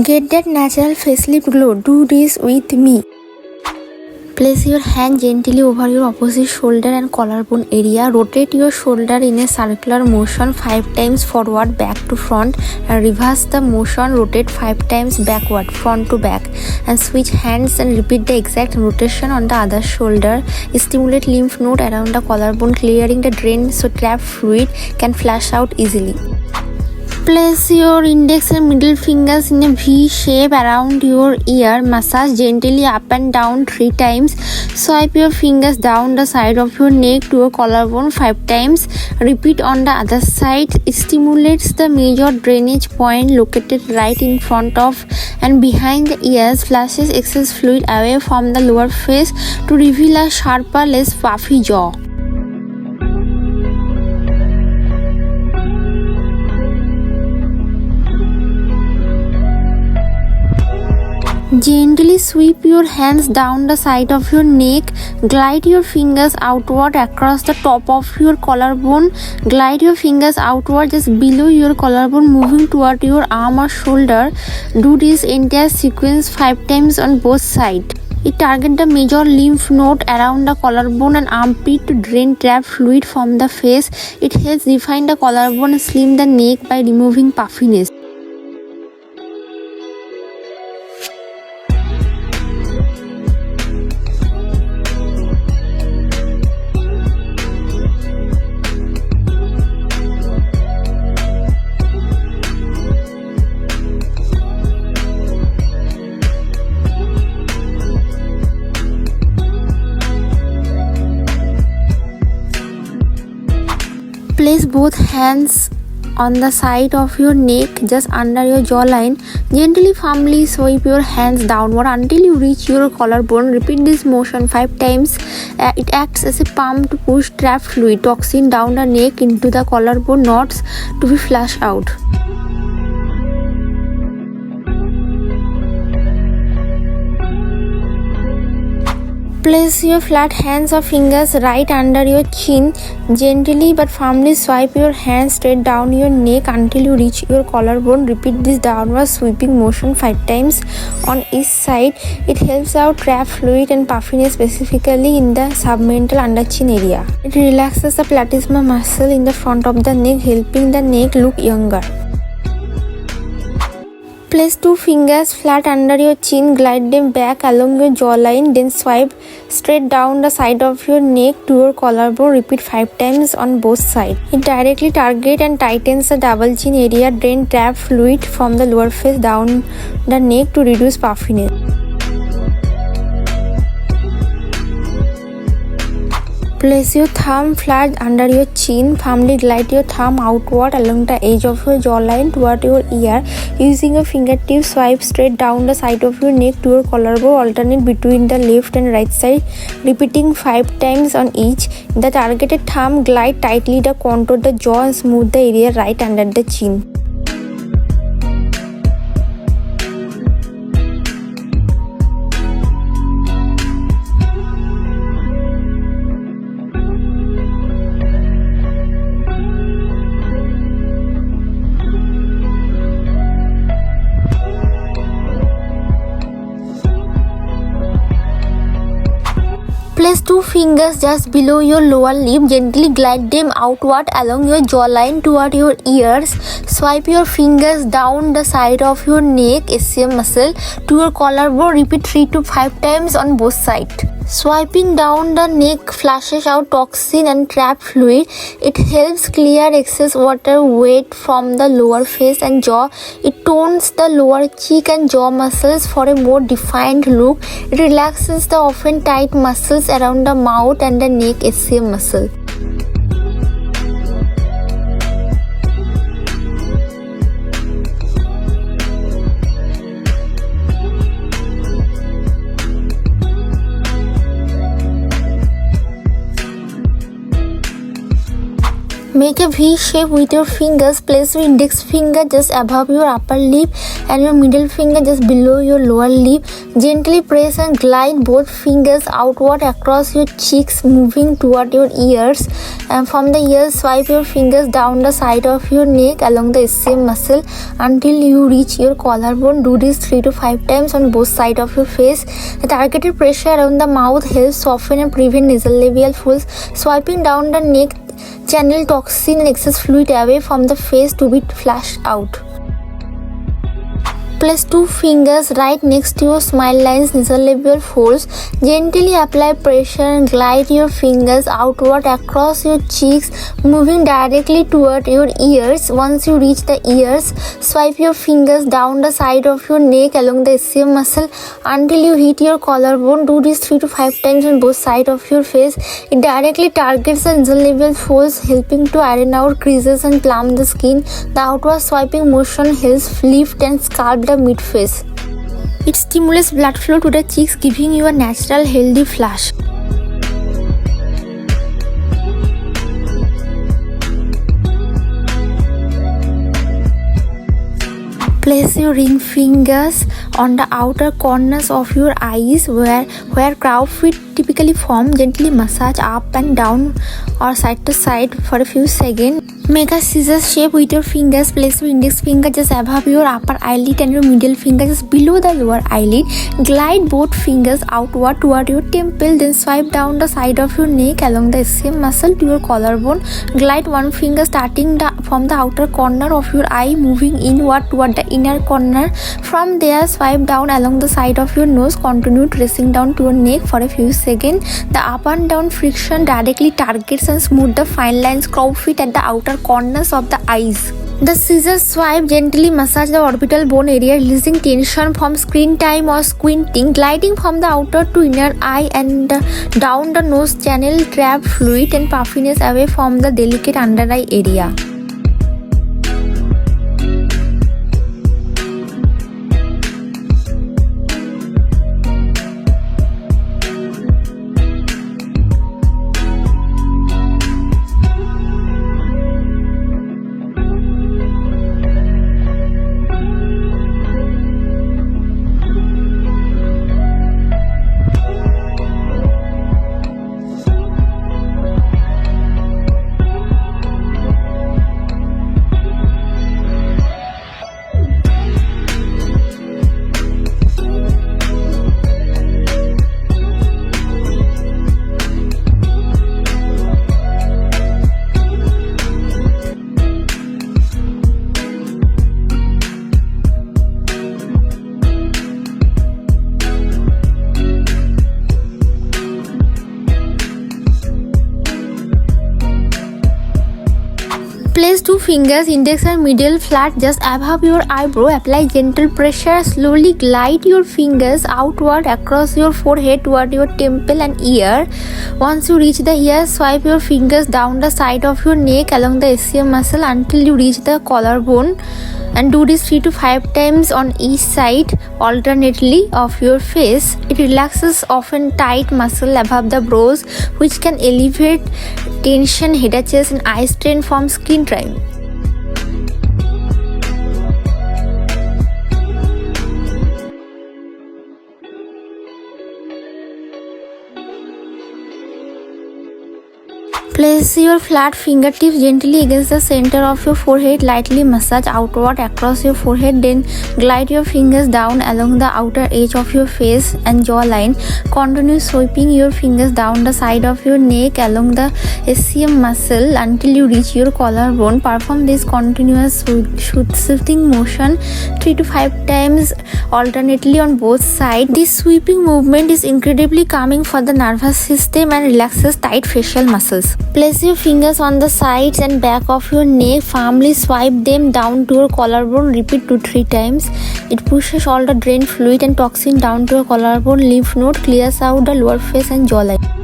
Get that natural facelift glow. Do this with me. Place your hand gently over your opposite shoulder and collarbone area. Rotate your shoulder in a circular motion 5 times forward, back to front, and reverse the motion. Rotate 5 times backward, front to back, and switch hands and repeat the exact rotation on the other shoulder. Stimulate lymph node around the collarbone, clearing the drain so trapped fluid can flush out easily. Place your index and middle fingers in a V shape around your ear. Massage gently up and down 3 times. Swipe your fingers down the side of your neck to your collarbone 5 times. Repeat on the other side. It stimulates the major drainage point located right in front of and behind the ears. Flushes excess fluid away from the lower face to reveal a sharper, less puffy jaw. Gently sweep your hands down the side of your neck. Glide your fingers outward across the top of your collarbone. Glide your fingers outward just below your collarbone, moving toward your arm or shoulder. Do this entire sequence 5 times on both sides. It targets the major lymph node around the collarbone and armpit to drain trapped fluid from the face. It helps define the collarbone and slim the neck by removing puffiness. Place both hands on the side of your neck just under your jawline. Gently, firmly swipe your hands downward until you reach your collarbone. Repeat this motion 5 times. It acts as a pump to push trapped fluid, toxin down the neck into the collarbone knots to be flushed out. Place your flat hands or fingers right under your chin. Gently but firmly swipe your hands straight down your neck until you reach your collarbone. Repeat this downward sweeping motion 5 times on each side. It helps out trapped fluid and puffiness, specifically in the submental under chin area. It relaxes the platysma muscle in the front of the neck, helping the neck look younger. Place 2 fingers flat under your chin, glide them back along your jawline, then swipe straight down the side of your neck to your collarbone. Repeat 5 times on both sides. It directly targets and tightens the double chin area, drain trapped fluid from the lower face down the neck to reduce puffiness. Place your thumb flat under your chin. Firmly glide your thumb outward along the edge of your jawline toward your ear. Using your fingertips, swipe straight down the side of your neck to your collarbone. Alternate between the left and right side, repeating 5 times on each. The targeted thumb glide tightly the contour of the jaw and smooth the area right under the chin. Place 2 fingers just below your lower lip. Gently glide them outward along your jawline toward your ears. Swipe your fingers down the side of your neck, SCM muscle, to your collarbone. Repeat 3 to 5 times on both sides. Swiping down the neck flushes out toxin and trapped fluid. It helps clear excess water weight from the lower face and jaw. It tones the lower cheek and jaw muscles for a more defined look. It relaxes the often tight muscles around the mouth and the neck SCM muscle. Make a V shape with your fingers. Place your index finger just above your upper lip and your middle finger just below your lower lip. Gently press and glide both fingers outward across your cheeks, moving toward your ears. And from the ears, swipe your fingers down the side of your neck along the SCM muscle until you reach your collarbone. Do this 3 to 5 times on both sides of your face. The targeted pressure around the mouth helps soften and prevent nasolabial folds. Swiping down the neck channel toxin and excess fluid away from the face to be flushed out. Place 2 fingers right next to your smile lines, nasolabial folds. Gently apply pressure and glide your fingers outward across your cheeks, moving directly toward your ears. Once you reach the ears, swipe your fingers down the side of your neck along the SCM muscle until you hit your collarbone. Do this 3 to 5 times on both sides of your face. It directly targets the nasolabial folds, helping to iron out creases and plump the skin. The outward swiping motion helps lift and sculpt the midface. It stimulates blood flow to the cheeks, giving you a natural, healthy flush. Place your ring fingers on the outer corners of your eyes where crowd feet typically form. Gently massage up and down or side to side for a few seconds. Make a scissor shape with your fingers. Place your index finger just above your upper eyelid and your middle finger just below the lower eyelid. Glide both fingers outward toward your temple. Then swipe down the side of your neck along the SCM muscle to your collarbone. Glide one finger starting from the outer corner of your eye, moving inward toward the inner corner. From there, swipe down along the side of your nose. Continue tracing down to your neck for a few seconds. The up and down friction directly targets and smooth the fine lines, crowd feet at the outer corners of the eyes. The scissor swipe gently massage the orbital bone area, releasing tension from screen time or squinting. Gliding from the outer to inner eye and down the nose channel, trap fluid and puffiness away from the delicate under eye area. Place 2 fingers, index and middle flat just above your eyebrow. Apply gentle pressure. Slowly glide your fingers outward across your forehead toward your temple and ear. Once you reach the ear, swipe your fingers down the side of your neck along the SCM muscle until you reach the collarbone. And do this 3 to 5 times on each side alternately of your face. It relaxes often tight muscle above the brows, which can alleviate tension, headaches and eye strain from skin drying. Place your flat fingertips gently against the center of your forehead. Lightly massage outward across your forehead. Then glide your fingers down along the outer edge of your face and jawline. Continue sweeping your fingers down the side of your neck along the SCM muscle until you reach your collarbone. Perform this continuous shifting motion 3 to 5 times alternately on both sides. This sweeping movement is incredibly calming for the nervous system and relaxes tight facial muscles. Place your fingers on the sides and back of your neck. Firmly swipe them down to your collarbone. Repeat 2 to 3 times. It pushes all the drained fluid and toxin down to your collarbone lymph node, clears out the lower face and jawline.